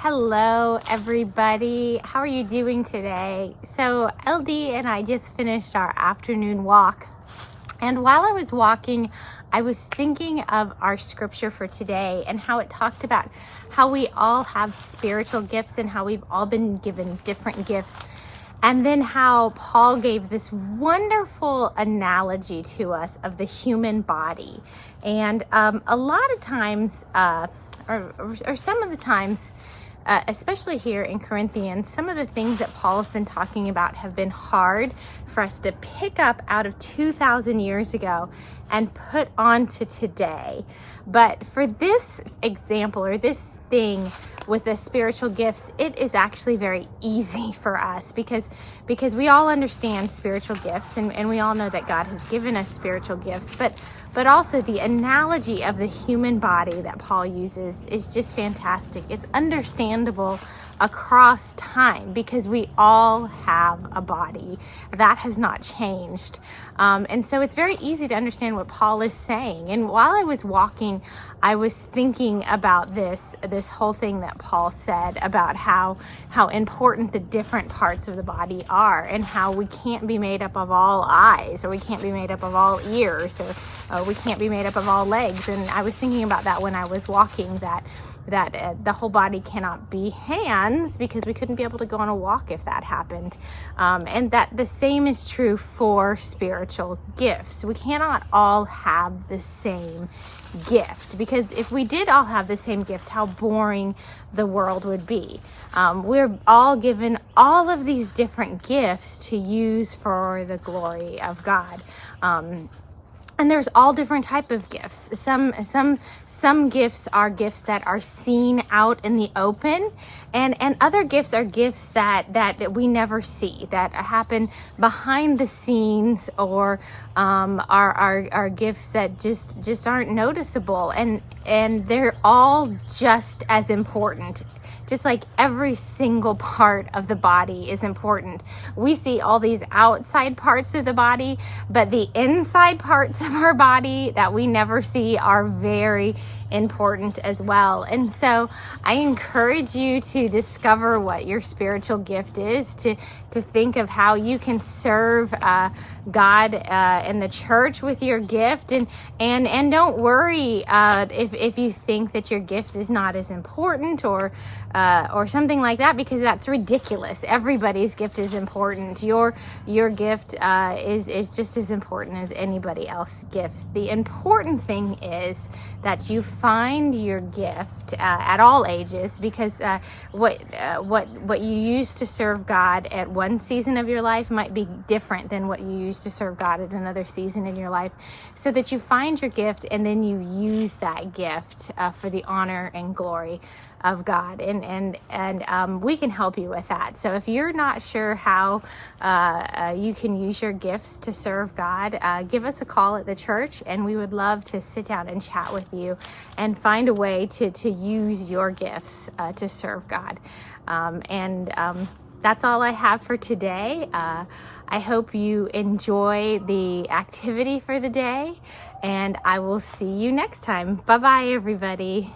Hello, everybody. How are you doing today? So LD and I just finished our afternoon walk. And while I was walking, I was thinking of our scripture for today and how it talked about how we all have spiritual gifts and how we've all been given different gifts. And then how Paul gave this wonderful analogy to us of the human body. And a lot of times, or some of the times, especially here in Corinthians, some of the things that Paul has been talking about have been hard for us to pick up out of 2,000 years ago and put onto today. But for this example, or this thing with the spiritual gifts, it is actually very easy for us because we all understand spiritual gifts, and we all know that God has given us spiritual gifts, but also the analogy of the human body that Paul uses is just fantastic. It's understandable across time because we all have a body. That has not changed. And so it's very easy to understand what Paul is saying. And while I was walking, I was thinking about this whole thing that Paul said about how important the different parts of the body are, and how we can't be made up of all eyes, or we can't be made up of all ears, or we can't be made up of all legs. And I was thinking about that when I was walking, that the whole body cannot be hands, because we couldn't be able to go on a walk if that happened. And that the same is true for spiritual gifts. We cannot all have the same gift, because if we did all have the same gift, how boring the world would be. We're all given all of these different gifts to use for the glory of God. And there's all different type of gifts. Some gifts are gifts that are seen out in the open, and other gifts are gifts that we never see, that happen behind the scenes, or are gifts that just aren't noticeable, and they're all just as important. Just like every single part of the body is important. We see all these outside parts of the body, but the inside parts of our body that we never see are very important as well. And so I encourage you to discover what your spiritual gift is, to think of how you can serve God in the church with your gift, and don't worry if you think that your gift is not as important, or something like that, because that's ridiculous. Everybody's gift is important. Your gift is just as important as anybody else's gift. The important thing is that you find your gift at all ages, because what you use to serve God at one season of your life might be different than what you use to serve God at another season in your life, so that you find your gift and then you use that gift for the honor and glory of God, and we can help you with that. So if you're not sure how you can use your gifts to serve God, give us a call at the church, and we would love to sit down and chat with you and find a way to use your gifts to serve God. That's all I have for today. I hope you enjoy the activity for the day, and I will see you next time. Bye-bye, everybody.